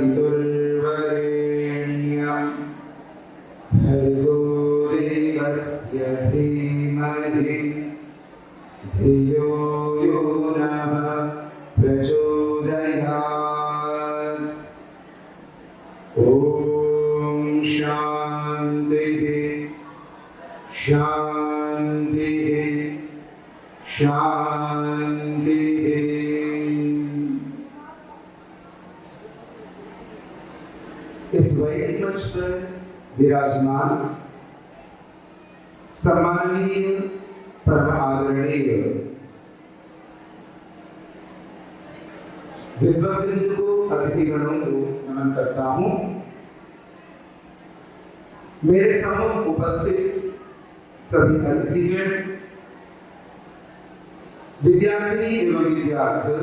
सवितुर्वरेण्यं भर्गो देवस्य धीमहि धियो यो नः प्रचोदयात्। ॐ शान्तिः शान्तिः शान्तिः। इस वैदिक मंच पर विराजमान सम्माननीय परम आदरणीय विद्वद्वृंद को, अतिथिगणों को नमन करता हूं। मेरे सम्मुख उपस्थित सभी अतिथिगण, विद्यार्थी एवं विद्यार्थी,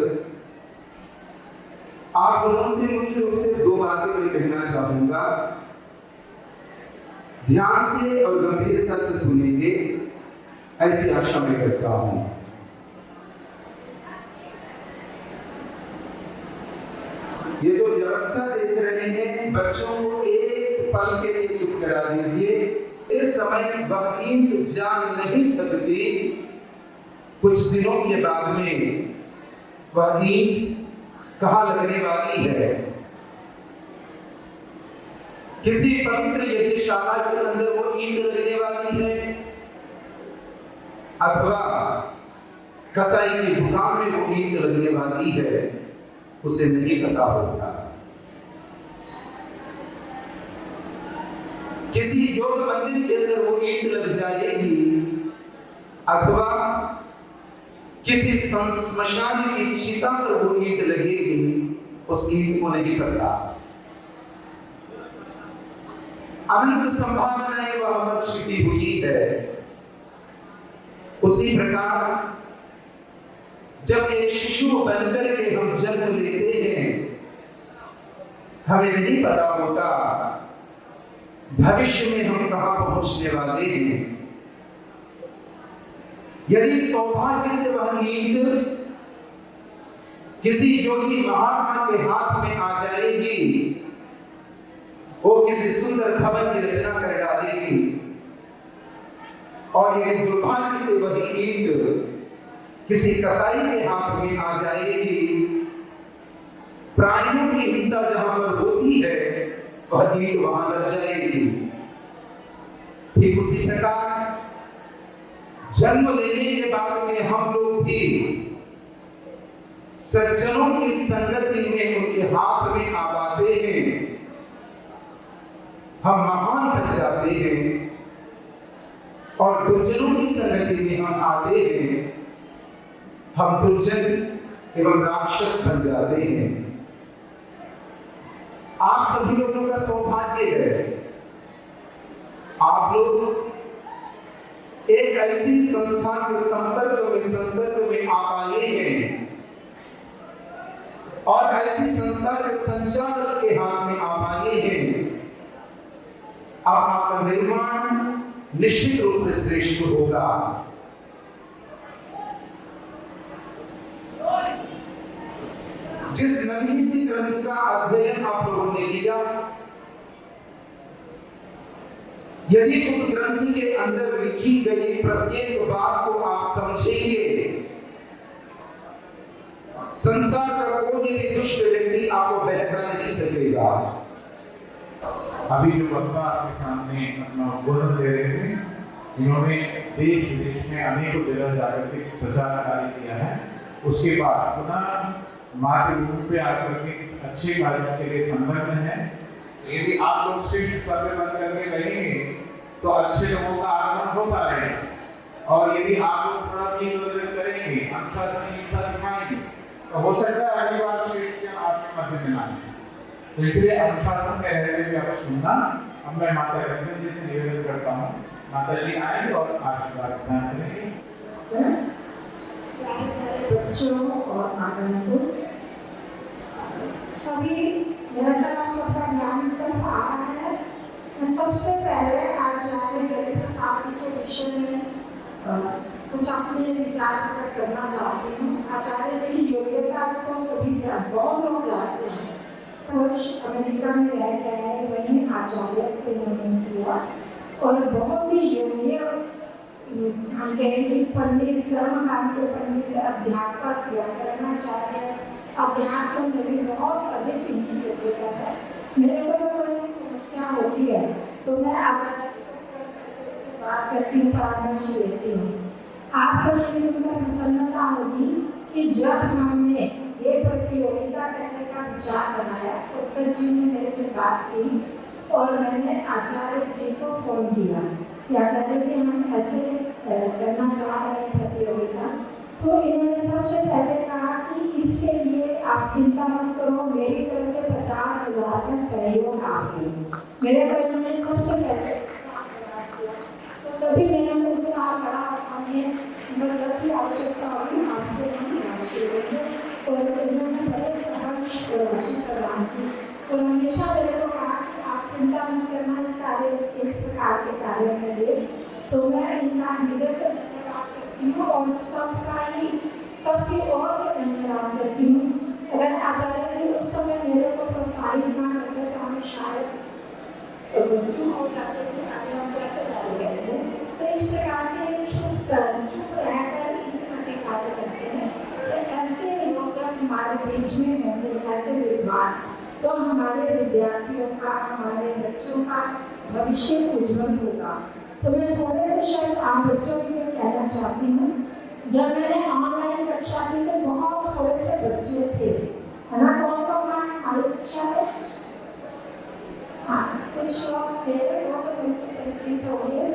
आप लोगों से मुख्य रूप से दो बातें मैं कहना चाहूंगा। ध्यान से और गंभीरता से सुनेंगे, ऐसी आशा मैं करता हूं। ये जो व्यवस्था देख रहे हैं, बच्चों को एक पल के लिए चुप करा दीजिए। इस समय वह ईंट जान नहीं सकती, कुछ दिनों के बाद में वह ईंट कहां लगने वाली है। किसी पवित्र यज्ञशाला के अंदर वो ईंट लगने वाली है, अथवा कसाई की दुकान में वो ईंट लगने वाली है, उसे नहीं पता होता। किसी योग मंदिर के अंदर वो ईंट लग जाएगी, अथवा किसी श्मशान की चिता पर वो ईंट लगेगी, उस ईंट को नहीं पता। अनंत संभावनाएं वहां पर छिपी हुई है। उसी प्रकार जब एक शिशु बनकर के हम जन्म लेते हैं, हमें नहीं पता होता भविष्य में हम कहां पहुंचने वाले हैं। यदि सौभाग्य से वह ईंट किसी योगी महात्मा के हाथ में आ जाएगी, वो किसी सुंदर भवन की रचना कर डालेगी। और यदि दुर्भाग्य से वह ईंट किसी कसाई के हाथ में आ जाएगी, प्राणियों की हिंसा जहां पर होती है, वह ईंट वहां लग जाएगी। ठीक उसी प्रकार जन्म लेने के बाद में हम लोग भी सज्जनों की संगति में, उनके हाथ में आ पाते हैं, हम महान बन जाते हैं। और दुर्जनों की संगति में हम आते हैं, हम दुर्जन एवं राक्षस बन जाते हैं। आप सभी लोगों का सौभाग्य है, आप लोग एक ऐसी संस्था के संपर्क में आ पाए हैं, और ऐसी संस्था के संचालक के हाथ में आ पाए हैं। अब आपका निर्माण निश्चित रूप से श्रेष्ठ होगा। जिस नन्ही सी ग्रंथ का अध्ययन आप लोगों ने किया, यदि उस ग्रंथ के अंदर लिखी गई प्रत्येक बात को आप समझेंगे, संसार का कोई भी दुष्ट व्यक्ति आपको बहका नहीं सकेगा। अभी जो वक्ता आपके सामने अपना उद्बोधन दे रहे थे, इन्होंने देश विदेश में अनेकों जगह जाकर के प्रचार कार्य किया है। उसके बाद पुनः मातृभूमि पे आकर के अच्छे कार्य के लिए संलग्न है। यदि आप लोग श्रेष्ठ सभ्य बन करके रहेंगे, तो अच्छे लोगों का आगमन होता रहेगा। और यदि आप लोग थोड़ा भी करेंगे, अनुशासनहीनता दिखाएंगे, तो हो सकता है अगली बार श्रेष्ठ आपके मध्य में ना आए। तो इसलिए अनुशासन में रहते हुए आपको सुनना। अब मैं माता रंजन जी से निवेदन करता हूँ, माता जी आएंगे और आशीर्वाद प्रदान करेंगे। बच्चों और आगंतुक सभी, निरंतर आप सबका ध्यान इस तरफ आ रहा है। मैं सबसे पहले आचार्य हरि प्रसाद जी के विषय में कुछ अपने विचार प्रकट करना चाहती हूँ। आचार्य जी की योग्यता को सभी बहुत लोग जानते हैं, वर्ष अमेरिका में रह गए, वहीं आचार्य किया और बहुत ही योग्य हम कहेंगे पंडित, कर्मकांड के पंडित, अध्यापक, व्याकरणाचार्य, अध्यात्म में भी बहुत अधिक इनकी योग्यता है। मेरे को कोई समस्या होती है तो मैं आचार्य से बात करती हूँ, परामर्श लेती हूँ। आपको ये सुनकर प्रसन्नता होगी कि जब हमने ये प्रतियोगिता करने का विचार बनाया तो उत्तर जी ने मेरे से बात की और मैंने आचार्य जी को फोन किया कि आचार्य जी हम ऐसे करना चाह रहे हैं प्रतियोगिता। तो इन्होंने सबसे पहले कहा कि इसके लिए आप चिंता मत करो, मेरी तरफ से 50,000 का सहयोग आपको। मेरे को इन्होंने सबसे पहले तो तभी मैंने उत्साह बढ़ा, हमने मदद की आवश्यकता होगी आपसे हम राशि लेंगे और इन्होंने बड़े सहर्ष राशि प्रदान की और हमेशा मेरे को कहा कि आप चिंता मत करना, इस प्रकार के कार्य करिए। तो मैं इनका हृदय से धन्यवाद करती हूँ और सबकी ओर से धन्यवाद करती हूँ। अगर आचार्य जी उस समय मेरे को प्रोत्साहित ना करते तो हम शायद चुप हो जाते थे, आगे हम कैसे डाल गए थे। तो इस प्रकार से चुप रहकर इस तरह के कार्य करते हैं। तो ऐसे लोग जब हमारे बीच में होंगे, ऐसे विद्वान, तो हमारे विद्यार्थियों का, हमारे बच्चों का भविष्य उज्जवल होगा। तो मैं थोड़े से शब्द आप बच्चों के लिए कहना चाहती हूँ। जब मैंने ऑनलाइन कक्षा की तो बहुत थोड़े से बच्चे थे, है ना? कौन कौन हमारी कक्षा में? हाँ, कुछ लोग थे, वो तो मुझसे परिचित हो गए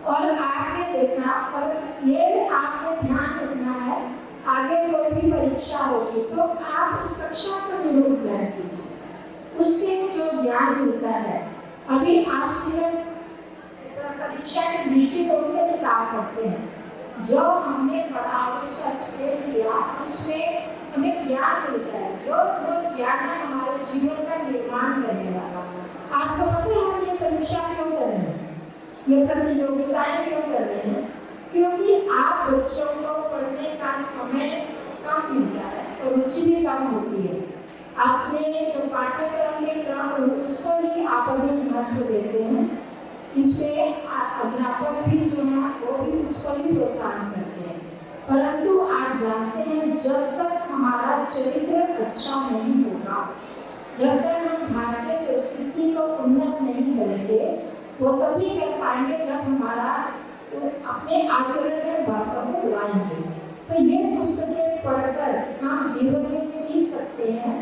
और आपने देखा, और ये आपने ध्यान रखना है, आगे कोई भी परीक्षा होगी तो आप उस कक्षा को जरूर ग्रहण कीजिए, उससे जो ज्ञान मिलता है। अभी आप सिर्फ परीक्षा के दृष्टिकोण से किताब पढ़ते हैं, जो हमने पढ़ा उसका एक्सप्लेन किया, उसमें हमें ज्ञान मिलता है, जो ज्ञान हमारे जीवन का निर्माण करने वाला। आपको पता है हम ये परीक्षा क्यों कर रहे हैं, ये प्रतियोगिताएं क्यों कर रहे हैं? क्योंकि आप बच्चों को पढ़ने का समय कम मिलता है और रुचि भी कम होती है। अपने जो पाठ्यक्रम के क्रम उसको ही आप अधिक महत्व देते हैं। इसमें अध्यापक भी जो है वो भी उसको ही प्रोत्साहन करते हैं। परंतु आप जानते हैं जब तक हमारा चरित्र अच्छा नहीं होगा, जब तक हम भारतीय संस्कृति को उन्नत नहीं करेंगे, वो तभी कर पाएंगे जब हमारा अपने आचरण में बातों को लाएंगे। तो ये पुस्तकें पढ़कर हम जीवन में सीख सकते हैं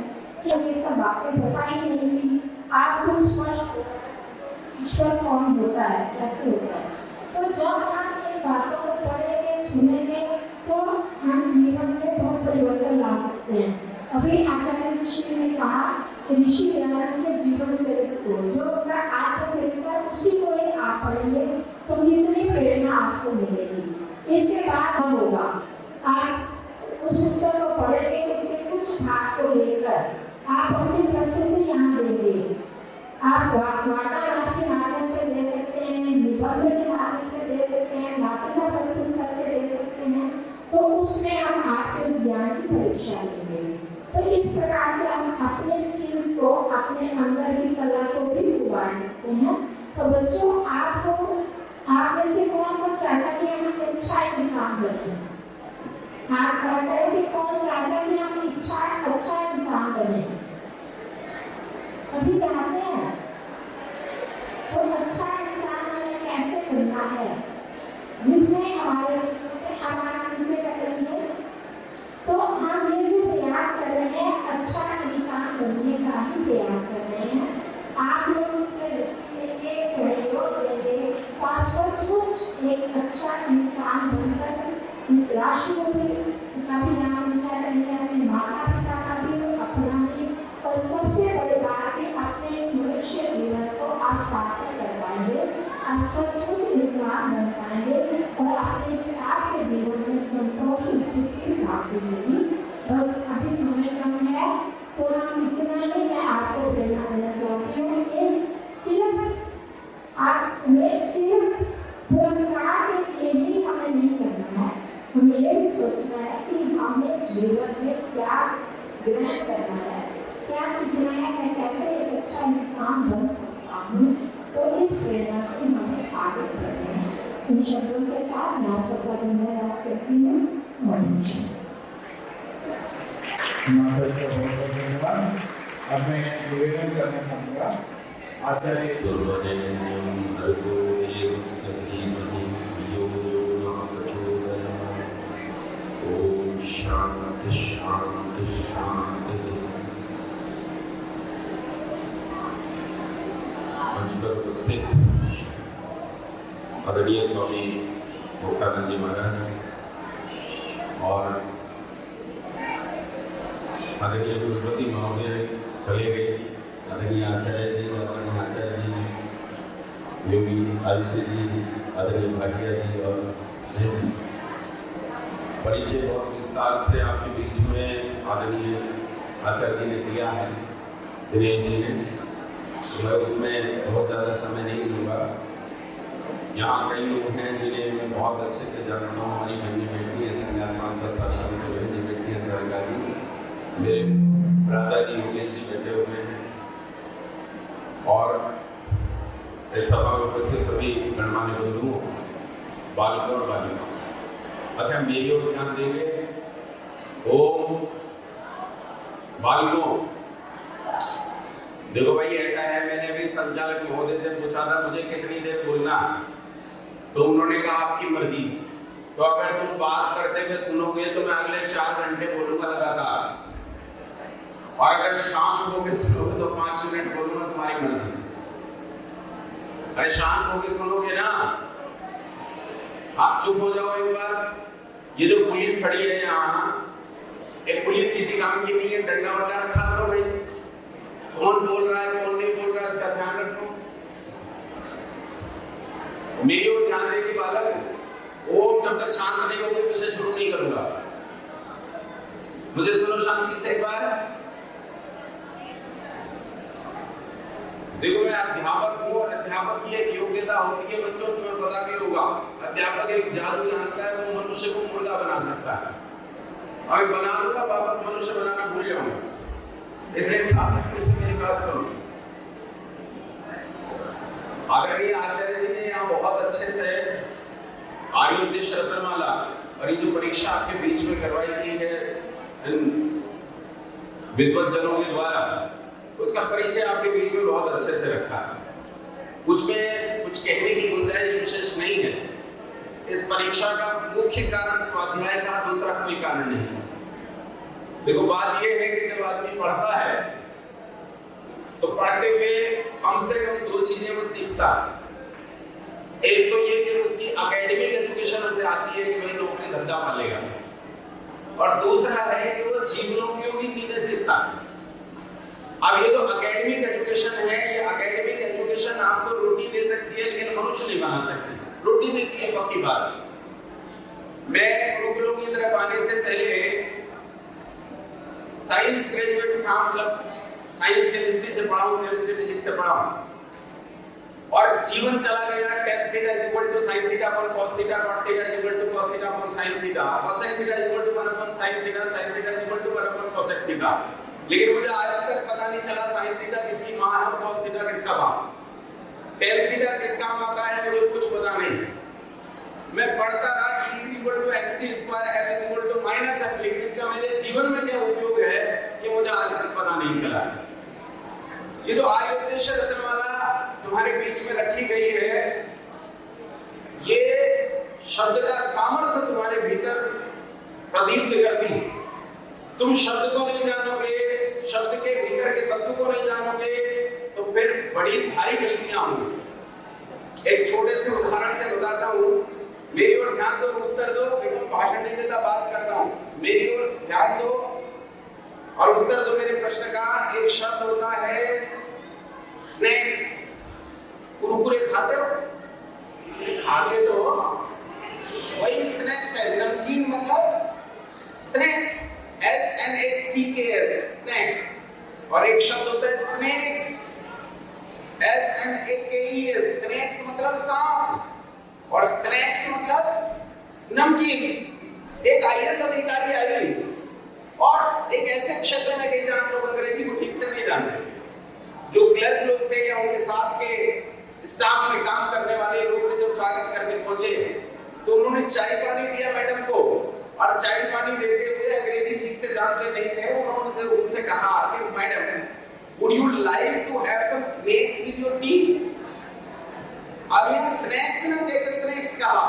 कि ये सब बातें पता ही नहीं थी। आज कुछ स्पष्ट ईश्वर कौन होता है, कैसे होता है। तो जब हम इन बातों को पढ़ेंगे, सुनेंगे, तो हम जीवन में बहुत परिवर्तन ला सकते हैं। अभी आचार्य ऋषि ने कहा ऋषि दयानंद के जीवन चरित्र को, जो उनका आत्मचरित्र, उसी को ही आप पढ़ेंगे तो कितनी प्रेरणा आपको मिलेगी। इसके बाद होगा आप उस पुस्तक को पढ़ेंगे, उसके कुछ भाग को लेकर आप अपनी प्रस्तुति यहाँ देंगे। आप वार्तालाप के माध्यम से दे सकते हैं, निबंध के माध्यम से दे सकते हैं, नाटिका प्रस्तुत करके दे सकते हैं। तो उसमें हम आपके ज्ञान की परीक्षा लेंगे। तो इस प्रकार से हम अपने स्किल्स को, अपने अंदर की कला को भी उबार सकते हैं। तो बच्चों, आप में से कौन चाहता है कि हम अच्छा इंसान बने? आप कहते हैं कि कौन चाहता है कि हम अच्छा इंसान बने? सभी चाहते हैं। तो अच्छा इंसान हमें कैसे बनना है, जिसमें हमारे हमारा नीचे करेंगे। तो हम ये जो प्रयास कर रहे हैं, अच्छा इंसान बनने का ही प्रयास कर रहे हैं। आप लोग इसमें एक सहयोग देंगे तो आप सचमुच एक अच्छा इंसान बनकर इस राष्ट्र को भी नाम ऊंचा करेंगे, अपने माता पिता का भी, अपना भी, और सबसे बड़ी बात है अपने इस मनुष्य जीवन को आप सार्थक कर पाएंगे। आप सचमुच इंसान बन पाएंगे और आपके जीवन में संतोष सुख की प्राप्ति होगी। बस अभी समय कम है तो हम इतना ही मैं आपको प्रेरणा देना चाहती हूँ कि सिर्फ पुरस्कार के लिए ही हमें नहीं करना है, हमें ये भी सोचना है कि हमें जीवन में क्या ग्रहण करना है, क्या क्या सीखना है, मैं कैसे एक अच्छा इंसान बन सकता हूँ, तो इस प्रेरणा से हमें आगे बढ़ना है। इन शब्दों के साथ मैं आप सबका धन्यवाद करती हूँ। माता जी का बहुत बहुत धन्यवाद। अब मैं निवेदन करना चाहूँगा आचार्य ओम शांति शांति शांति। मंच पर उपस्थित आदरणीय स्वामी मुक्तानंद जी महाराज और आदरणीय गुरुपति महोदय चले गए, आदरणीय आचार्य जी, आदरणीय आचार्य जी, योगी आयुष्य जी, आदरणीय भाटिया जी और परिचय बहुत विस्तार से आपके बीच में आदरणीय आचार्य जी ने दिया है, दिनेश जी ने। मैं उसमें बहुत ज़्यादा समय नहीं लूँगा। यहाँ कई लोग हैं जिन्हें मैं बहुत अच्छे से जानता हूँ, हमारी बहनी बेटी है संज्ञान का शासन जो बहनी बेटी है सरकारी, मेरे भ्राता जी योगेश जी बैठे हुए हैं और इस सभा में उपस्थित सभी गणमान्य बंधुओं, बालकों और बालिकाओं। अच्छा, मेरी ओर ध्यान देंगे। ओम बालकों, देखो भाई ऐसा है, मैंने अभी संचालक महोदय से पूछा था मुझे कितनी देर बोलना, तो उन्होंने कहा आपकी मर्जी। तो अगर तुम बात करते हुए सुनोगे तो मैं अगले 4 घंटे बोलूंगा लगातार, और अगर शांत होकर सुनोगे तो 5 मिनट बोलूंगा, तुम्हारी मर्जी। अरे शांत होकर सुनोगे ना, आप चुप हो जाओ एक बार। ये जो पुलिस खड़ी है यहाँ, एक पुलिस किसी काम की नहीं है, डंडा वंडा रखा करो भाई, कौन बोल रहा है कौन नहीं बोल रहा है इसका ध्यान रखो। मेरी ओर ध्यान देगी बालक। ओम जब तक शांत नहीं होगे तो उसे शुरू नहीं करूंगा। मुझे सुनो शांति से एक बार। देखो मैं अध्यापक हूँ, अध्यापक की एक योग्यता होती है बच्चों, तुम्हें पता भी होगा। अध्यापक एक जादू जानता है, वो मनुष्य को मुर्गा बना सकता है। और बना दूंगा, वापस मनुष्य बनाना भूल जाऊंगा। इसलिए साथ में मेरी बात सुनो। आदरणीय आचार्य जी ने यहाँ बहुत अच्छे से आर्योद्देश्य रत्नमाला और ये जो परीक्षा आपके बीच में करवाई गई है विद्वत जनों के द्वारा, उसका परिचय आपके बीच में बहुत अच्छे से रखा है। उसमें कुछ कहने की गुंजाइश विशेष नहीं है। इस परीक्षा का मुख्य कारण स्वाध्याय का, दूसरा कोई कारण नहीं। देखो बात यह है कि जब आदमी पढ़ता है तो पढ़ते हुए कम से कम 2 चीजें वो सीखता है। एक तो ये कि उसकी एकेडमिक एजुकेशन उसे आती है कि वही नौकरी धंधा पालेगा, और दूसरा है कि वो जीवनोपयोगी चीजें सीखता है। अब ये जो एकेडमिक एजुकेशन है, ये एकेडमिक एजुकेशन आपको रोटी दे सकती है लेकिन मनुष्य नहीं बना सकती। रोटी देती है पक्की बात। मैं गुरुकुलों की तरफ आने से पहले साइंस ग्रेजुएट था, मतलब साइंस केमिस्ट्री से पढ़ा हूँ, केमिस्ट्री फिजिक्स से पढ़ा हूँ, और जीवन चला गया tan theta equal to sin theta upon cos theta, cot theta equal to cos theta upon sin theta, cosec theta equal to 1 upon sin theta, sin theta equal to 1 upon cosec theta. लेकिन मुझे आज तक पता नहीं चला sin theta किसकी माँ है और cos थीटा किसका बाप, tan थीटा किसका आता है, मुझे कुछ पता नहीं। मैं पढ़ता रहा e equal to x square f equal to minus f, लेकिन इसका मेरे जीवन में क्या उपयोग है ये मुझे आज तक पता नहीं चला। ये जो आर्योद्देश्य रत्नमाला तुम्हारे बीच में रखी गई है, ये शब्द का सामर्थ्य तुम्हारे भीतर प्रदीप्त करती है। तुम शब्द को नहीं जानोगे, शब्द के भीतर के तत्व को नहीं जानोगे, तो फिर बड़ी भारी गलतियां होंगी। एक छोटे से उदाहरण से बताता हूँ, मेरी ओर ध्यान दो, उत्तर दो। देखो भाषण नहीं देता, बात करता हूँ, मेरी ओर ध्यान दो और उत्तर दो मेरे प्रश्न का। एक शब्द होता है स्नैक्स। कुरकुरे खाते हो? खाते तो वही स्नैक्स है। नमकीन मतलब स्नैक्स, SNACKS, स्नैक्स। और एक शब्द होता है स्नैक्स, SNAKES, स्नैक्स मतलब सांप, और स्नैक्स मतलब नमकीन। एक IAS अधिकारी आई और एक ऐसे क्षेत्र में गई जहां लोग अंग्रेजी को ठीक से नहीं इनके साथ के स्टाफ में काम करने वाले लोग ने जब स्वागत करने पहुंचे तो उन्होंने चाय पानी दिया मैडम को, और चाय पानी देते हुए अंग्रेजी ठीक से जानते नहीं थे, उन्होंने उनसे कहा कि madam would you like to have some snakes with your tea? अब ये स्नैक्स ना कहकर स्नैक्स कहा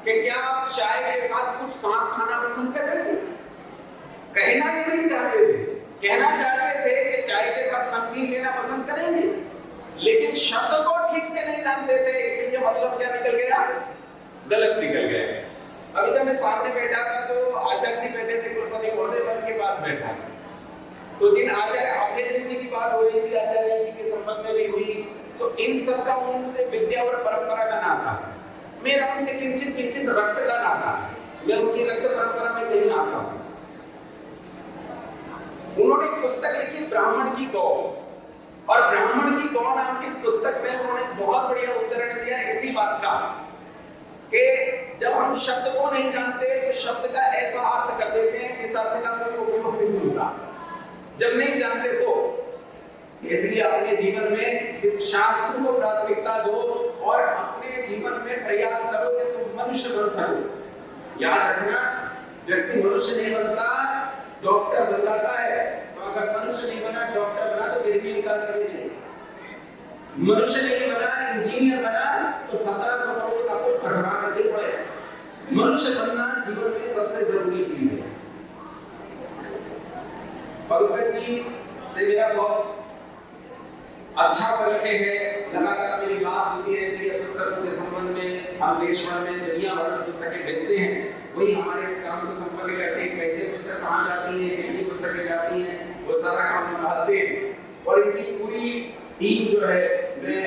कि क्या आप चाय के साथ कुछ सांप खाना पसंद करेंगे? कहना ये नहीं चाहते थे, कहना चाहते थे कि चाय के साथ नमकीन लेना पसंद करेंगे, लेकिन शब्द को ठीक से नहीं जानते थे, इसलिए मतलब क्या निकल गया? गलत निकल गया। अभी जब मैं सामने बैठा था तो आचार्य जी बैठे थे, कुलपति महोदय उनके पास बैठा था, तो जिन आचार्य अभय जी की बात हो रही थी, आचार्य जी के संबंध में भी हुई, तो इन सबका उनसे विद्या और परंपरा का नाता, मेरा उनसे किंचित किंचित रक्त का नाता, मैं उनकी रक्त परंपरा में नहीं आता हूँ। उन्होंने एक पुस्तक लिखी ब्राह्मण की गौ, और ब्राह्मण की गौ नाम की इस पुस्तक में उन्होंने बहुत बढ़िया उदाहरण दिया इसी बात का कि जब हम शब्द को नहीं जानते तो शब्द का ऐसा अर्थ कर देते हैं जिस अर्थ का कोई उपयोग नहीं होता, जब नहीं जानते तो। इसलिए अपने जीवन में इस शास्त्र को प्राथमिकता दो और अपने जीवन में प्रयास करो कि तुम मनुष्य बन सको। याद रखना, व्यक्ति मनुष्य नहीं बनता, डॉक्टर बन जाता है। तो अगर मनुष्य नहीं बना, डॉक्टर बना तो डिग्री निकाल कर बेचे। मनुष्य नहीं बना, इंजीनियर बना तो 1700 करोड़ आपको भरना करके पड़े। मनुष्य बनना जीवन में सबसे जरूरी चीज है। भगवत जी से मेरा बहुत अच्छा परिचय है, लगातार मेरी बात होती रहती है पुस्तकों के संबंध में। हम देश भर में दुनिया भर में पुस्तकें भेजते हैं, वही हमारे इस काम को संपन्न करते हैं। कैसे पुस्तक कहाँ जाती है, कितनी पुस्तकें जाती हैं, वो सारा काम संभालते हैं। और इनकी पूरी टीम जो है, मैं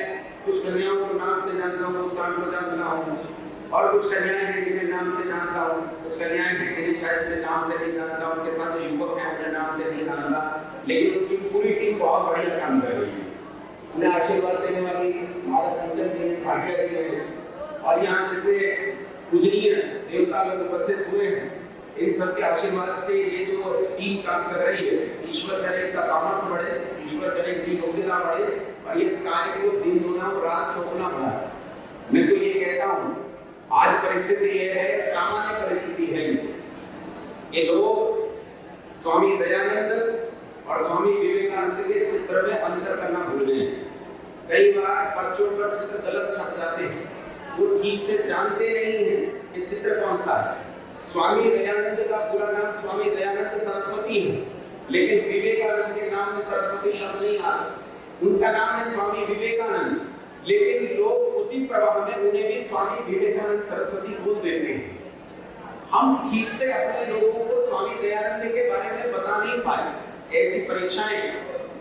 कुछ कन्याओं को नाम से जानता हूँ, उस काम को जानता हूँ, और कुछ कन्याएं हैं जिन्हें नाम से जानता हूँ, कुछ कन्याएं हैं जिन्हें शायद मैं नाम से नहीं जानता, उनके साथ जो युवक हैं उन्हें नाम से नहीं जानता, लेकिन उनकी पूरी टीम बहुत बढ़िया काम कर रही है। उन्हें आशीर्वाद देने वाली माता कंचन जी भाटिया जी हैं, और यहाँ जितने पूजनीय देवता लोग उपस्थित हुए हैं, इन सब के आशीर्वाद से ये जो टीम काम कर रही है, ईश्वर करे इनका सामर्थ्य बढ़े, ईश्वर करे इनकी योग्यता बढ़े, और इस कार्य को दिन दुना और रात चौगुना बढ़ाए। मैं तो ये कहता हूँ, आज परिस्थिति ये है, सामान्य परिस्थिति है, ये लोग स्वामी दयानंद और स्वामी विवेकानंद के चित्र में अंतर करना भूल गए। कई बार पर्चों पर चित्र गलत छप जाते हैं, वो ठीक से जानते नहीं हैं कि चित्र कौन सा है। स्वामी दयानंद का पूरा नाम स्वामी दयानंद सरस्वती है, लेकिन विवेकानंद के नाम में सरस्वती शब्द नहीं आता, उनका नाम है स्वामी विवेकानंद, लेकिन लोग उसी प्रवाह में उन्हें भी स्वामी विवेकानंद सरस्वती बोल देते हैं। हम ठीक से अपने लोगों को स्वामी दयानंद के बारे में बता नहीं पाए। ऐसी परीक्षाएं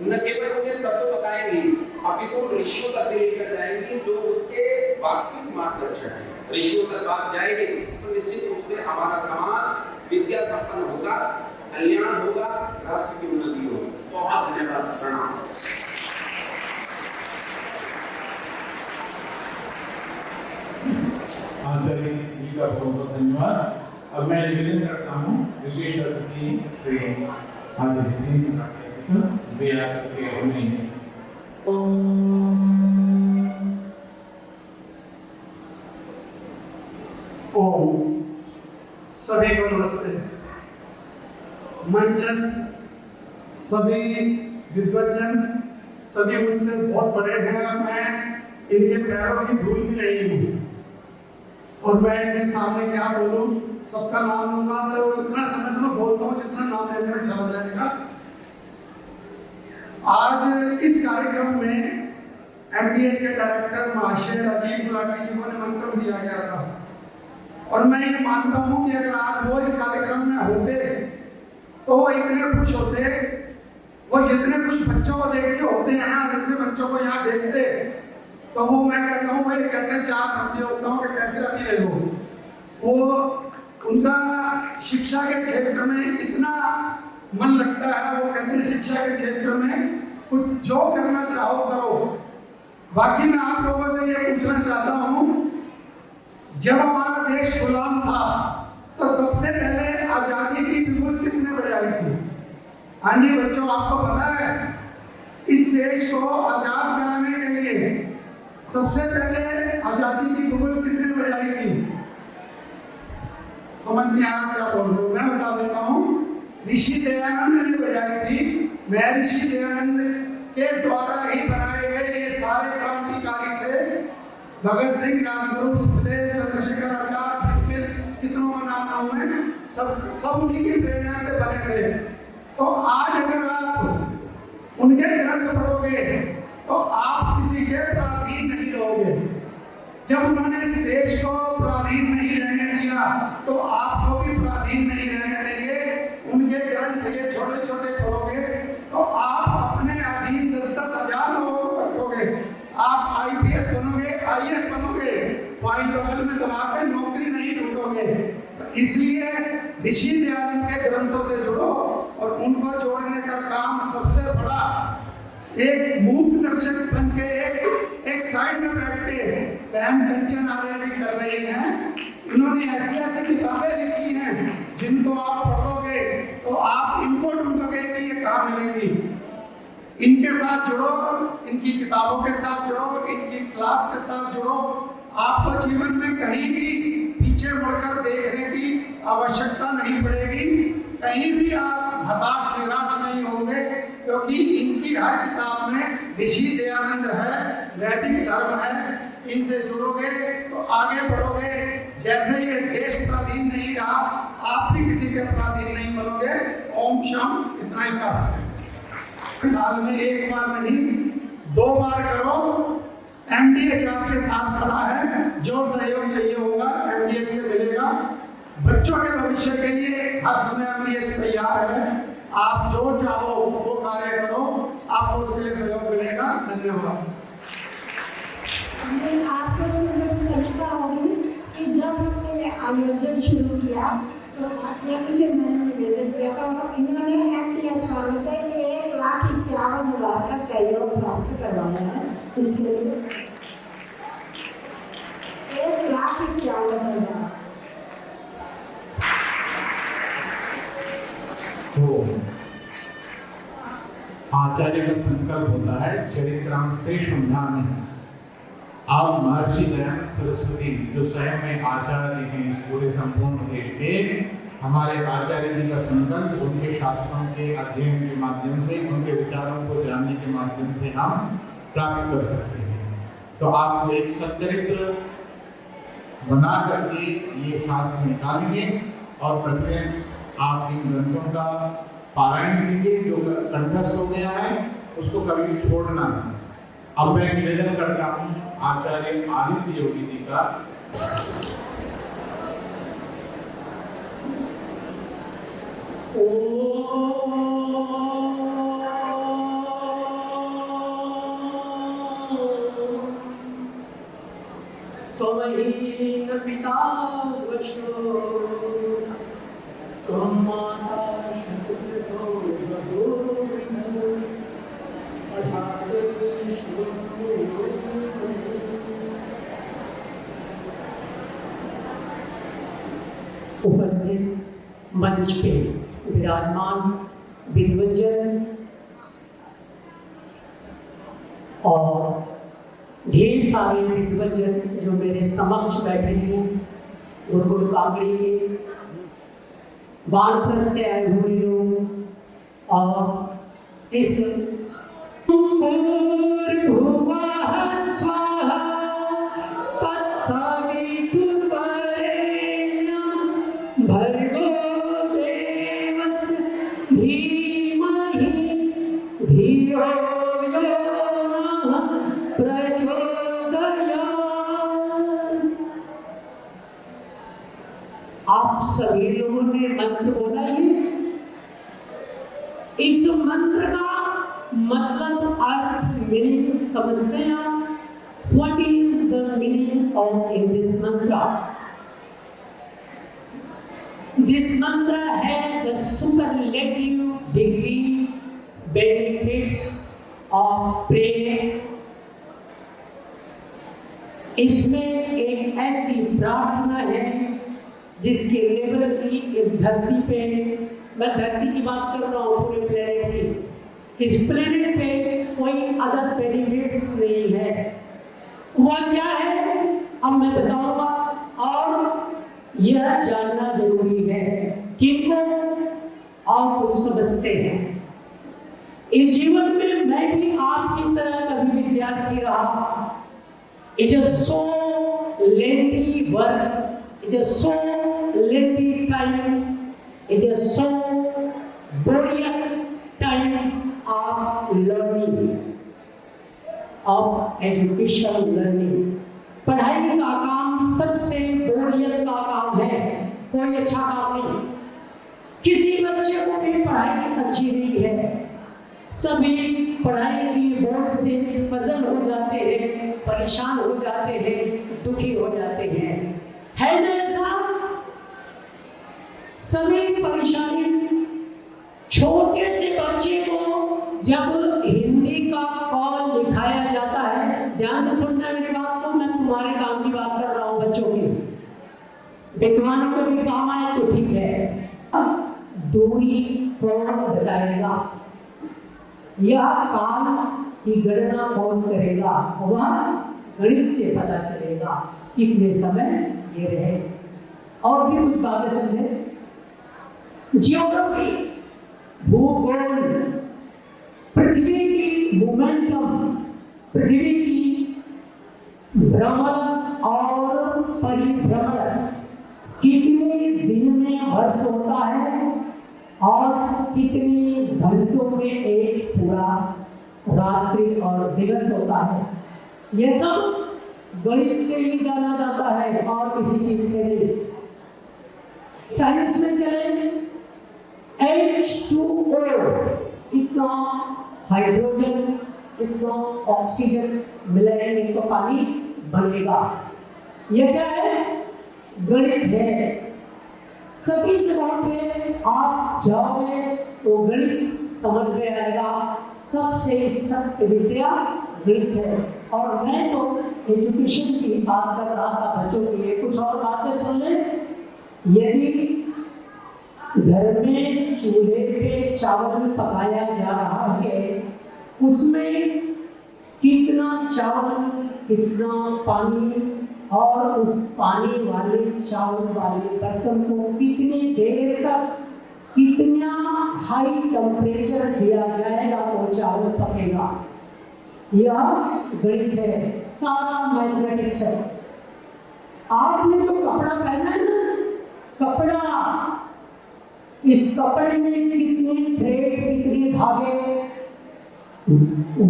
न केवल उन्हें तत्व बताएंगी, अपितु ऋषियों तक लेकर जाएंगी जो उसके वास्तविक मार्गदर्शक हैं। ऋषियों तक बात जाएगी तो निश्चित रूप से हमारा समाज विद्या संपन्न होगा, कल्याण होगा, राष्ट्र की उन्नति होगी। बहुत धन्यवाद, प्रणाम। आचार्य जी का बहुत बहुत धन्यवाद। अब मैं निवेदन करता हूँ विशेष अतिथि श्री आचार्य वे आकर के हमें ओम सभी को नमस्ते। मंचस्थ सभी विद्वजन, सभी मुझसे बहुत बड़े हैं, मैं इनके पैरों की धूल भी नहीं हूँ, और मैं इनके सामने क्या बोलूँ, सबका नाम लूंगा तो इतना समय तो मैं बोलता हूँ जितना नाम लेने में चला जाएगा। आज इस कार्यक्रम में एमडीएच के डायरेक्टर महाशय राजीव गुलाटी जी को निमंत्रण दिया गया था, और मैं ये मानता हूँ कि अगर आज वो इस कार्यक्रम में होते तो वो इतने खुश होते, वो जितने कुछ बच्चों को देख के होते हैं ना, जितने बच्चों को यहाँ देखते, तो वो मैं कहता हूँ वही कहते हैं 4 प्रतियोगिताओं के कैसे अभी ले लो। वो उनका शिक्षा के क्षेत्र में इतना मन लगता है, वो कहते हैं शिक्षा के क्षेत्र में कुछ जो करना चाहो करो। बाकी मैं आप लोगों से ये पूछना चाहता हूँ, जब हमारा देश गुलाम था तो सबसे पहले आजादी की बिगुल किसने बजाई थी? हाँ जी बच्चों, आपको पता है इस देश को आजाद कराने के लिए सुनिए, सबसे पहले आजादी की बुगुल किसने बजाई थी? समझ में आ क्या बोल रहा हूँ? मैं बता देता हूँ, ऋषि दयानंद ने बजाई थी। महर्षि दयानंद के द्वारा ही बनाए गए ये सारे क्रांतिकारी थे। भगत सिंह, राजगुरु, सुखदेव, चंद्रशेखर आजाद, बिस्मिल, कितनों का नाम हुए, सब उन्हीं की प्रेरणा से बने थे। तो आज अगर आप उनके ग्रंथ पढ़ोगे तो आप किसी के पराधीन नहीं रहोगे। जब उन्होंने इस देश को पराधीन नहीं रहने दिया तो आपको भी पराधीन नहीं रहने देंगे। उनके ग्रंथ ये छोटे छोटे पढ़ोगे तो आप अपने अधीन 10-10 हजार लोगों को रखोगे। आप IPS बनोगे, IAS बनोगे, फाइल बगल में दबा के नौकरी नहीं ढूंढोगे। इसलिए ऋषि दयानंद के ग्रंथों से जुड़ो और उनको जोड़ने का काम सबसे बड़ा एक मूक दर्शक बन के एक साइड में बैठ के बहन कंचन आदि कर रही हैं। उन्होंने ऐसी ऐसी किताबें लिखी हैं जिनको आप पढ़ोगे तो आप इनको ढूंढोगे कि ये कहाँ मिलेंगी। इनके साथ जुड़ो, इनकी किताबों के साथ जुड़ो, इनकी क्लास के साथ जुड़ो। आपको जीवन में कहीं भी पीछे मुड़कर देखने की आवश्यकता नहीं पड़ेगी। कहीं भी आप हताश निराश नहीं होंगे, क्योंकि इनकी हर किताब में ऋषि दयानंद है, वैदिक धर्म है। इनसे जुड़ोगे तो आगे बढ़ोगे। जैसे ये देश पराधीन नहीं रहा, आप भी किसी के पराधीन नहीं बनोगे। ओम शाम। इतना ही था। साल में एक बार नहीं 2 बार करो। MDH आपके साथ खड़ा है, जो सहयोग चाहिए होगा MDH से मिलेगा। बच्चों के भविष्य के लिए हर समय MDH तैयार है। आप जो चाहो वो कार्य करो, आपको उसके लिए सहयोग मिलेगा। धन्यवाद। आपको तरीका होगी कि जब हमने आयोजन शुरू किया तो किसी मैंने निवेदन किया तो इन्होंने MDH वालों से 1,51,000 का सहयोग प्राप्त करवाया है। इसलिए 1,51,000। तो आचार्य का संकल्प होता है चरित्राम से शुद्धानि। आप महर्षि दयानंद सरस्वती जो स्वयं में आचार्य हैं इस पूरे संपूर्ण देश के, हमारे आचार्य जी का संकल्प उनके शास्त्रों के अध्ययन के माध्यम से, उनके विचारों को जानने के माध्यम से हम प्राप्त कर सकते हैं। तो आप एक सच्चरित्र बना करके ये शास्त्र निकालेंगे और प्रतिदिन आप इन ग्रंथों का पारायण करेंगे। जो कंठस्थ हो गया है उसको कभी छोड़ना नहीं। अब मैं निवेदन करता हूँ आचार्य आदित्य योगी जी का। त्वमहि पिता वशो त्वं माता शतुर्भो बभूव अधादेशो। उपस्थित मंच पे विराजमान विद्वजन और ढेर सारे विद्वजन जो मेरे समक्ष बैठे हैं, गुरुकुल कांगड़ी के वानप्रस्थ से आए हुए लोग और इस आप सभी लोगों ने मंत्र बोला है। इस मंत्र का मतलब अर्थ मीनिंग समझते हैं आप? What is the meaning of in this mantra? This mantra has the superlative degree benefits of prayer. इसमें एक ऐसी प्रार्थना है जिसके लेवल की इस धरती पे, मैं धरती की बात कर रहा हूँ, पूरे प्लेनेट की, इस प्लेनेट पे कोई अदर बेनिफिट्स फिक्स नहीं है। वह क्या है अब मैं बताऊंगा, और यह जानना जरूरी है किनको आप कुछ समझते हैं। इस जीवन में मैं भी आपकी तरह कभी विद्यार्थी रहा। It is so lengthy work, it is so lengthy time, it is so boring time of learning, of education learning. पढ़ाई का काम सबसे बोरियत का काम है, कोई अच्छा काम नहीं। किसी बच्चे को भी पढ़ाई अच्छी नहीं है, सभी पढ़ाई की बोझ से फजल हो जाते हैं, परेशान हो जाते हैं, दुखी हो जाते हैं। है ना ऐसा? सभी परेशानी। छोटे से बच्चे को जब हिंदी का क लिखाया जाता है, ध्यान से सुनना मेरी बात को, मैं तुम्हारे काम की बात कर रहा हूँ बच्चों की, विद्वानों को भी काम आए तो ठीक है। दूरी कौन बताएगा, यह काल की गणना कौन करेगा, वह गणित से पता चलेगा कितने समय ये रहे। और भी कुछ बातें समझे। जियोग्राफी, भूगोल, पृथ्वी की मोमेंटम, पृथ्वी की भ्रमण और परिभ्रमण, कितने दिन में वर्ष होता है और कितने घंटों में एक पूरा रात्रि और दिवस होता है, यह सब गणित से ही जाना जाता है और किसी चीज से नहीं। साइंस में चले, H2O, इतना हाइड्रोजन, इतना ऑक्सीजन मिलाएंगे तो पानी बनेगा। यह क्या है? गणित है। सभी जगहों पे आप जाओगे तो गणित समझ में आएगा। सबसे सत्य विद्या गणित है। और मैं तो एजुकेशन की बात कर रहा था बच्चों के लिए। कुछ और बातें सुन लें। यदि घर में चूल्हे पे चावल पकाया जा रहा है, उसमें कितना चावल, कितना पानी, और उस पानी वाले चावल वाले बर्तन को कितनी देर तक, कितना हाई टेम्परेचर दिया जाएगा तो चावल पकेगा। यह गणित है, सारा मैथमेटिक्स है। आपने जो कपड़ा पहना है ना, कपड़ा, इस कपड़े में कितने थ्रेड, कितने धागे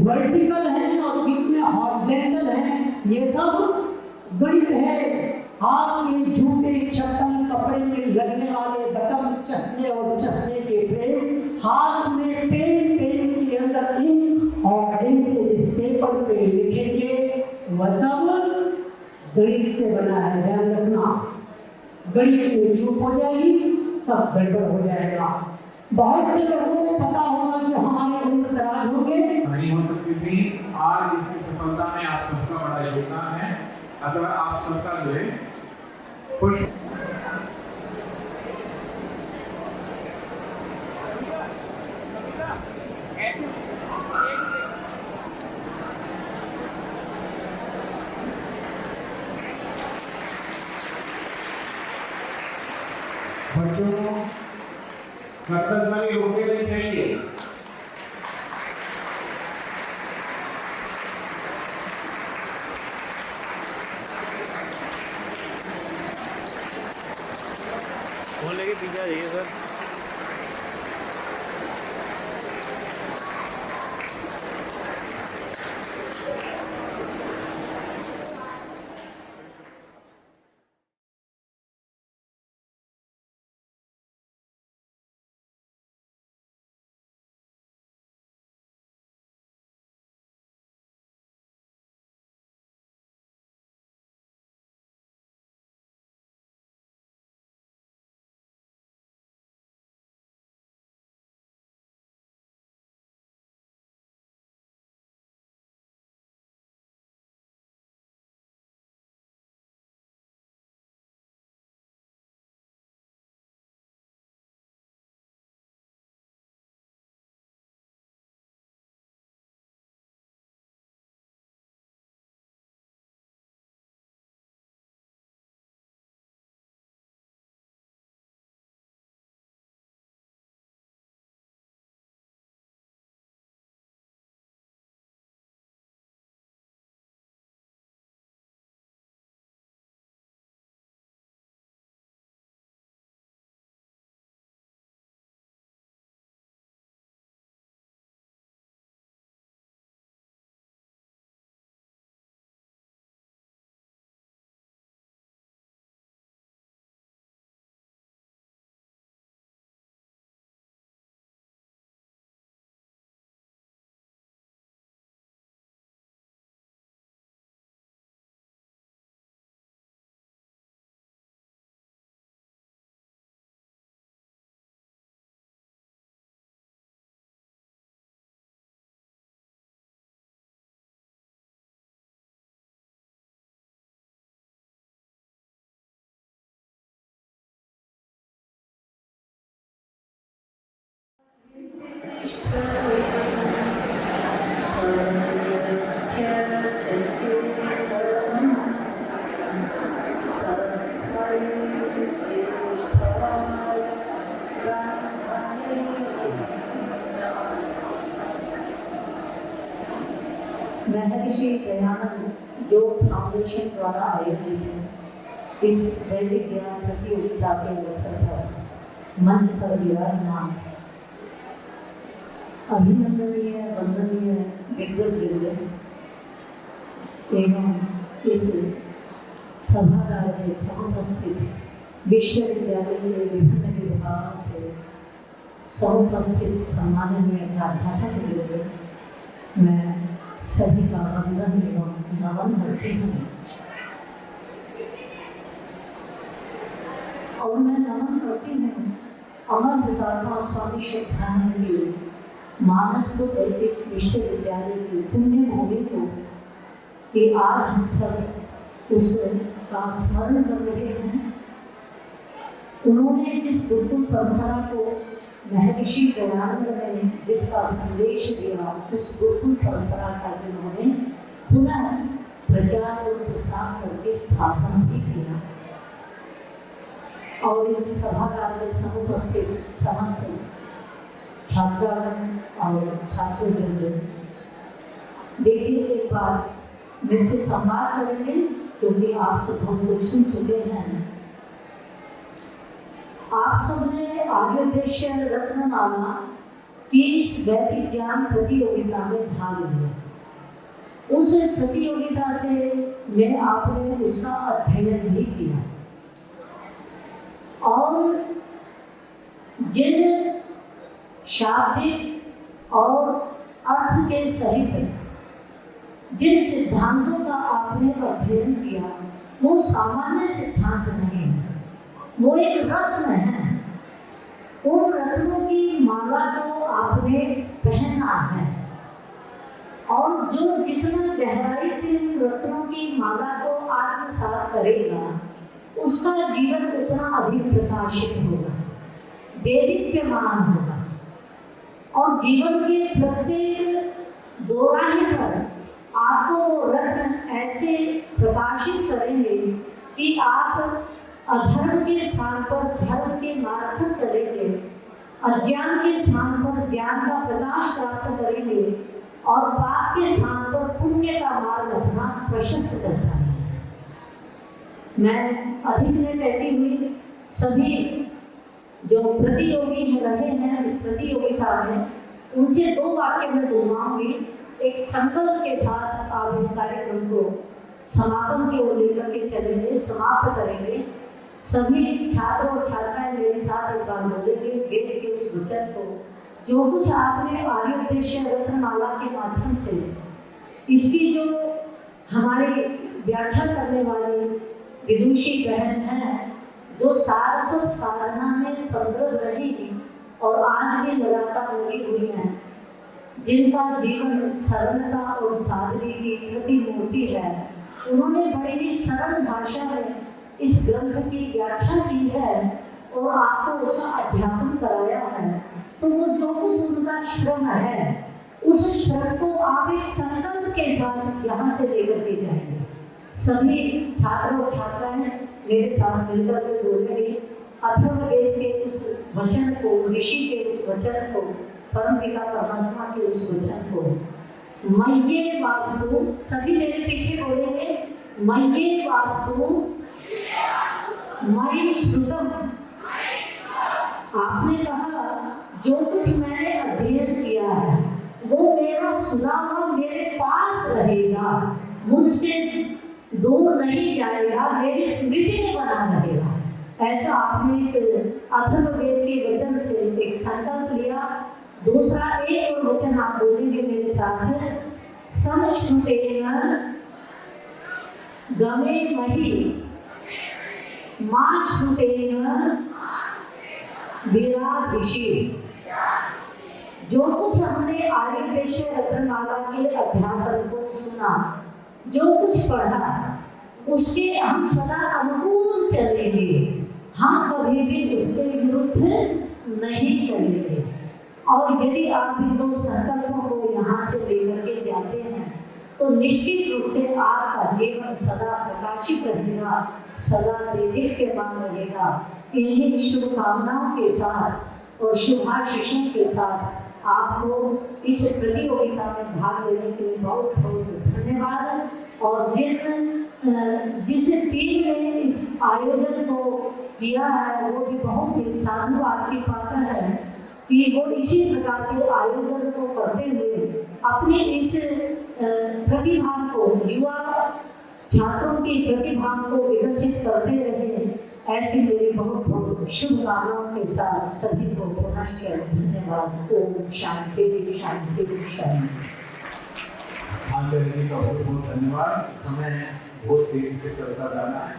वर्टिकल हैं और कितने हॉरिजॉन्टल हैं, ये सब गणित है। आपके जूते, चप्पल, कपड़े में लगने वाले बटन, चश्मे और चश्मे के फ्रेम, हाथ में पेन, पेन के अंदर इंक, और इंक से इस पेपर पे लिखेंगे, वह सब गणित से बना है। ध्यान रखना, गणित में चूक हो जाएगी, सब गड़बड़ हो जाएगा। बहुत से लोगों को पता होगा जो हमारे उम्र दराज होंगे, नहीं हो सकती थी। आज इसकी सफलता में आप सबका बड़ा योगदान है। अगर आप सबका जो है खुश बच्चों को कर्तव्य रोकने नहीं चाहिए। फोन लेके पीछे आ जाइए सर। दयानंद योग फाउंडेशन द्वारा आयोजित है इस वैदिक ज्ञान प्रतियोगिता के अवसर पर मंच पर विराजमान अभिनंदनीय वंदनीय विद्वद्वृंद एवं इस सभागार में समुपस्थित विश्वविद्यालय के विभिन्न विभागों से समुपस्थित सम्माननीय प्राध्यापक वृंद, मैं सभी का वंदन एवं नमन करती हूँ और मैं नमन करती हूँ अमर हुतात्मा स्वामी श्रद्धानंद की मानस को इस विश्वविद्यालय की पुण्य भूमि को कि आज हम सब उसका स्मरण कर रहे हैं। उन्होंने जिस गुरुकुल परंपरा को महर्षि दयानंद ने जिसका संदेश दिया, उस गुरुकुल परंपरा का जिन्होंने पुनः प्रचार और प्रसार करके स्थापना भी किया और इस सभागार में समुपस्थित समस्त छात्रागण और छात्रवृंद देखिए एक बार मेरे से संवाद करेंगे क्योंकि आप सब हम लोग सुन चुके हैं। आप सबने आर्योदेश रत्नमाला की इस वैदिक ज्ञान प्रतियोगिता में भाग लिया। उस प्रतियोगिता से मैं आपने उसका अध्ययन भी किया और जिन शाब्दिक और अर्थ के सहित जिन सिद्धांतों का आपने अध्ययन किया वो सामान्य सिद्धांत नहीं है, वो एक रत्न है। उन रत्नों की माला को आपने पहना है और जो जितना गहराई से उन रत्नों की माला को आत्मसात करेगा उसका जीवन उतना अधिक प्रकाशित होगा, देदीप्यमान होगा और जीवन के प्रत्येक दोराहे पर आपको रत्न ऐसे प्रकाशित करेंगे कि आप अधर्म के स्थान पर धर्म के मार्ग पर चलेंगे, अज्ञान के स्थान पर ज्ञान का प्रकाश प्राप्त करेंगे और पाप के स्थान पर पुण्य का मार्ग अपना प्रशस्त करता है। मैं अधिक में कहती हुई सभी जो प्रतियोगी रहे हैं इस प्रतियोगिता में उनसे दो वाक्य में दोहराऊंगी। एक संकल्प के साथ आप इस कार्यक्रम को समापन की ओर लेकर के चलेंगे, समाप्त करेंगे। सभी छात्र और छात्राएं मेरे साथ एक बार बोलेंगे वेद के उस वचन को जो कुछ आपने आर्योदेश रत्नमाला के माध्यम से इसकी जो हमारी व्याख्या करने वाली विदुषी बहन है जो सारस्वत साधना में समृद्ध रही और आज भी लगातार लगी हुई है, जिनका जीवन सरलता और सादगी की प्रतिमूर्ति है, उन्होंने बड़ी ही सरल भाषा में इस ग्रंथ की व्याख्या की है और आपको उसका अध्यापन कराया है। तो वो जो कुछ उनका श्रम है उस श्रम को आप एक संकल्प के साथ यहाँ से लेकर के जाएंगे। सभी छात्र और छात्राएं मेरे साथ मिलकर के बोलेंगे अथर्ववेद के उस वचन को, ऋषि के उस वचन को, परमपिता परमात्मा के उस वचन को मय्ये वास्तु, सभी मेरे पीछे बोलेंगे मय्ये वास्तु मयि श्रुतम। आपने कहा जो कुछ मैंने अध्ययन किया है वो मेरा सुना हुआ मेरे पास रहेगा, मुझसे दूर नहीं जाएगा, मेरी स्मृति में बना रहेगा। ऐसा आपने इस अथर्ववेद के वचन से एक संकल्प लिया। दूसरा एक और वचन आप बोलेंगे मेरे साथ, समश्रुतेन गमे महि मां श्रुतेन विराधिषि। जो कुछ हमने आर्योदेश रत्नमाला के अध्यापन को सुना, जो कुछ पढ़ा, उसके हम सदा अनुकूल चलेंगे, हम कभी भी उसके विरुद्ध नहीं चलेंगे। और यदि आप इन दो संकल्पों को यहाँ से लेकर के जाते हैं तो निश्चित रूप से आपका जीवन सदा प्रकाशित रहेगा, सदा देदीप्यमान रहेगा। इन्हीं शुभकामनाओं के साथ और शुभाशीषों के साथ आपको इस प्रतियोगिता में भाग लेने के लिए बहुत बहुत धन्यवाद। धन्यवाद। और जिस टीम ने इस आयोजन को किया है वो भी बहुत ही साधुवाद की पात्र है कि वो इसी प्रकार के आयोजन को करते हुए अपनी इस प्रतिभा को, युवा छात्रों की प्रतिभा को विकसित करते रहे। ऐसी मेरी बहुत बहुत शुभकामनाओं के साथ सभी को पुनश्च धन्यवाद। ओम शांति शांति शांति। आंदोलन जी का बहुत बहुत धन्यवाद। समय बहुत तेजी से चलता जा रहा है।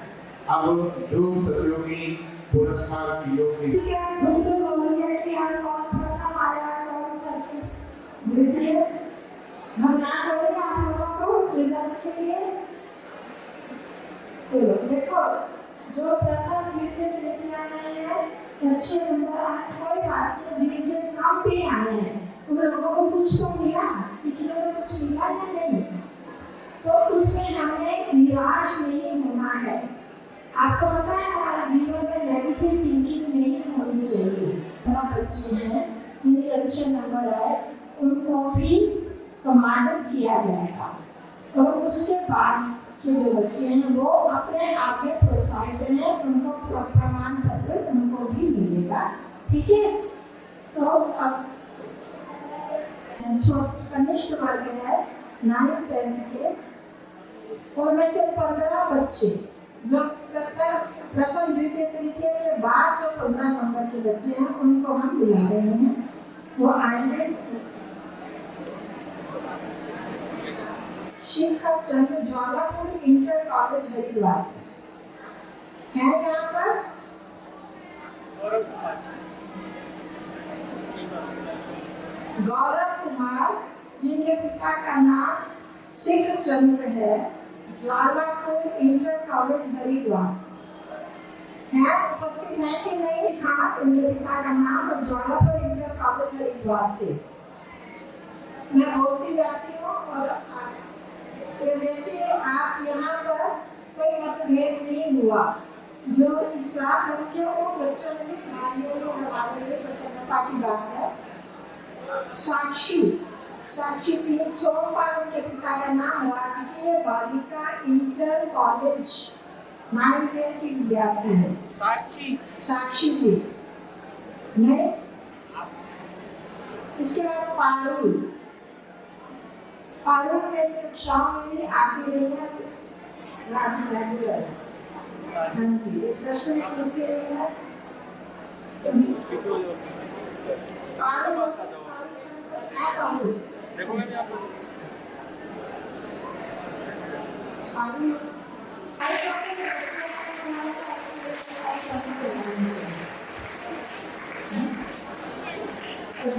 अब जो प्रतियोगी पुरस्कार की योग्य चलो देखो, जो प्रथम द्वितीय तृतीय आए हैं अच्छे नंबर आए, कोई बात नहीं, जिनके कम भी आए हैं उन लोगों को कुछ तो मिला, सीखने को कुछ मिला या नहीं, तो उसमें हमें निराश नहीं होना है। आपको पता है हमारा जीवन में नेगेटिव थिंकिंग नहीं होनी चाहिए। हमारे बच्चे हैं जिनके अच्छे नंबर आए उनको भी सम्मानित किया जाएगा, और उसके बाद के जो बच्चे हैं वो अपने आप में प्रोत्साहित हैं, उनको प्रमाण पत्र उनको भी मिलेगा। ठीक है, तो अब कनिष्ठ वर्ग है 9th 10th के, उनमें से 15 बच्चे जो प्रथम द्वितीय तृतीय के बाद जो 15 नंबर के बच्चे हैं उनको हम बुला रहे हैं, वो आएंगे। शिखा चंद्र ज्वालापुर इंटर कॉलेज हरिद्वार है यहाँ पर। गौरव कुमार जिनके पिता का नाम शिखा चंद्र है, ज्वालापुर इंटर कॉलेज हरिद्वार है, उपस्थित है कि नहीं? हाँ, उनके पिता का नाम और ज्वालापुर इंटर कॉलेज हरिद्वार से मैं बोलती जाती हूँ। और ये देखिए, आप यहाँ पर कोई मतभेद नहीं हुआ, जो इस बात बच्चों को बच्चों में हमारे लिए प्रसन्नता की बात है। साक्षी 3 सोमवार उनके पिता का नाम राजकीय बालिका इंटर कॉलेज 9th की विद्यार्थी है। साक्षी जी नहीं। इसके बाद पारुल में कक्षाओं में भी आती रही है, रेगुलर। हाँ जी, एक प्रश्न पूछते रही है।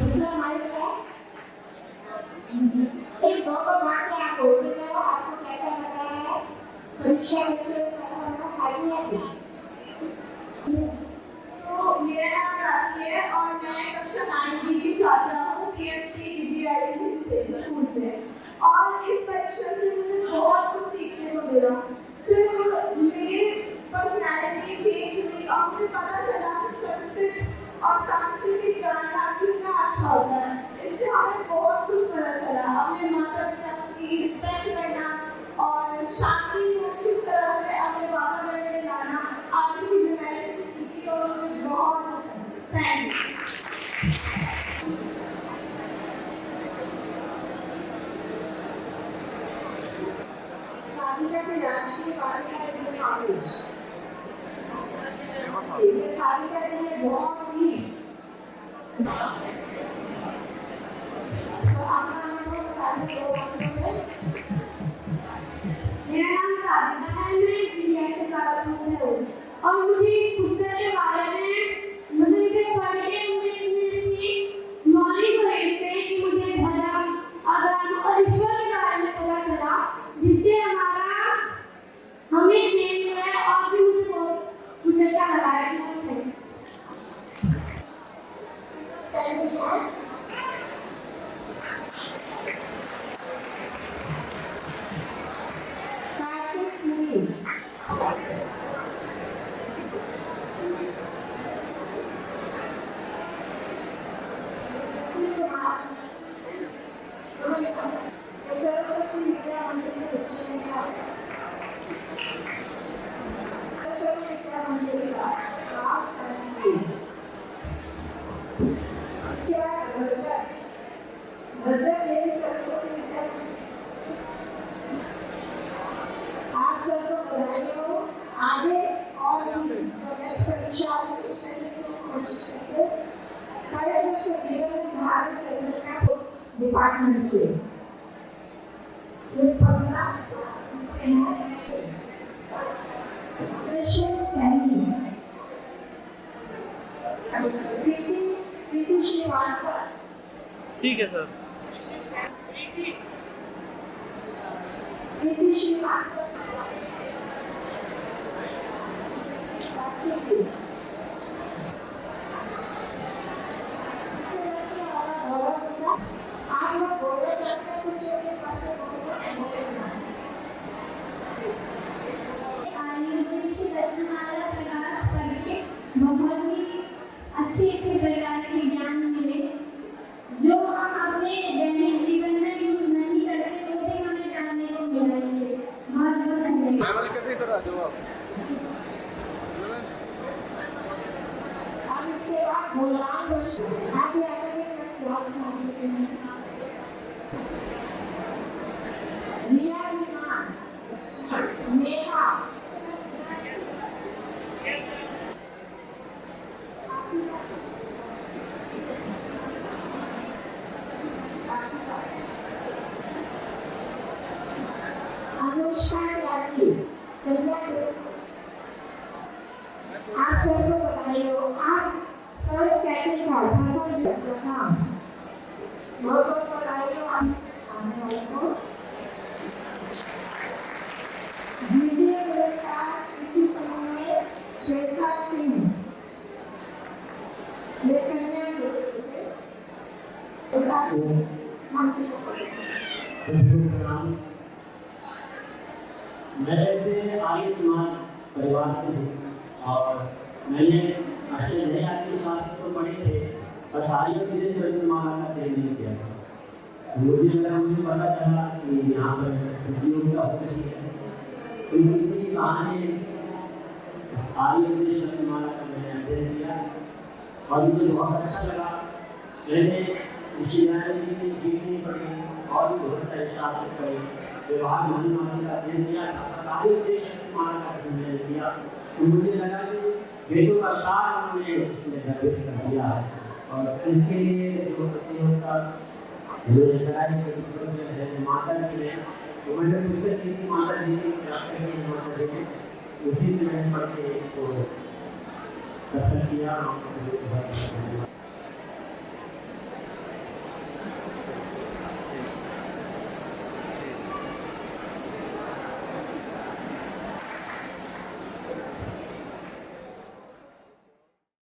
दूसरा माइक है, एक दो को मार के आप बोलते जाओ, आपको कैसा लगा है, परीक्षा देते हुए कैसा लगा, सारी है। तो मेरा नाम राशि है और मैं कक्षा 9 की छात्रा हूँ PhD DBIC स्कूल से, और इस परीक्षा से मुझे बहुत कुछ सीखने को मिला। सिर्फ मेरी पर्सनैलिटी चेंज हुई और मुझे पता चला कि संस्कृत और संस्कृति जानना कितना अच्छा होता है। इससे हमें बहुत कुछ पता चला, अपने माता पिता की रिस्पेक्ट करना और शांति को किस तरह से अपने वातावरण में लाना, आदि चीजें मैंने इससे सीखी और मुझे बहुत पसंद। Thank you. साधिका के राजकीय बालिका इंटर कॉलेज, ये साधिका के लिए बहुत ही मेरा नाम साधिका है, मैं DBIC ज्वालापुर से हूँ, और मुझे इस पुस्तक के बारे में मतलब इसे पढ़ के मुझे इतनी अच्छी नॉलेज हुई इससे कि मुझे धर्म, अधर्म और ईश्वर के बारे में पता चला, जिससे हमें चेंज हुआ है और भी मुझे बहुत कुछ अच्छा लगा है। कोशिश करते हर वर्ष जीवन में धारण करने का डिपार्टमेंट से ये 15 से प्रीति श्रीवास्तव। ठीक है सर। प्रीति श्रीवास्तव आप लोग बोलो सकते कुछ रत्नमाला प्रकाश पढ़ के बहुत ही अच्छे प्रकार के ज्ञान मिले जो हम अपने दैनिक जीवन में यूज नहीं करते तो भी हमें जानने को मिला इससे बहुत बहुत धन्यवाद। कैसे इधर आ जाओ आप इसके बाद भगवान आप रिया विमान मेघा अनुष्का त्यागी आप सबको बधाई हो। आप फर्स्ट सेकंड थर्ड हाँ बहुत बहुत बधाई हो आने वाले को। द्वितीय पुरस्कार इसी समय में श्वेता सिंह मैं ऐसे आर्य समाज परिवार से हूँ और मैंने आश्रय नए आर्य समाज तो पढ़े थे पर आर्य विदेश रत्नमाला का अध्ययन नहीं किया था। मुझे पता चला कि यहाँ पर प्रतियोगिता हो रही है तो इसी बहाने आर्य विदेश रत्नमाला का मैंने अध्ययन किया और मुझे बहुत अच्छा लगा। मैंने ऋषिनारायण जी की जीवनी पढ़ी और भी बहुत सारे शास्त्र पढ़े व्यवहार महानुभाव का अध्ययन किया था विदेश रत्नमाला का अध्ययन किया तो मुझे लगा कि वेदों का सार उन्होंने इसमें गर्भित कर दिया और इसके लिए जो प्रतियोगिता जो लड़ाई है माता जी ने तो मैंने पुस्तक की थी माता जी की माता जी ने उसी में मैंने पढ़ के इसको सफल किया और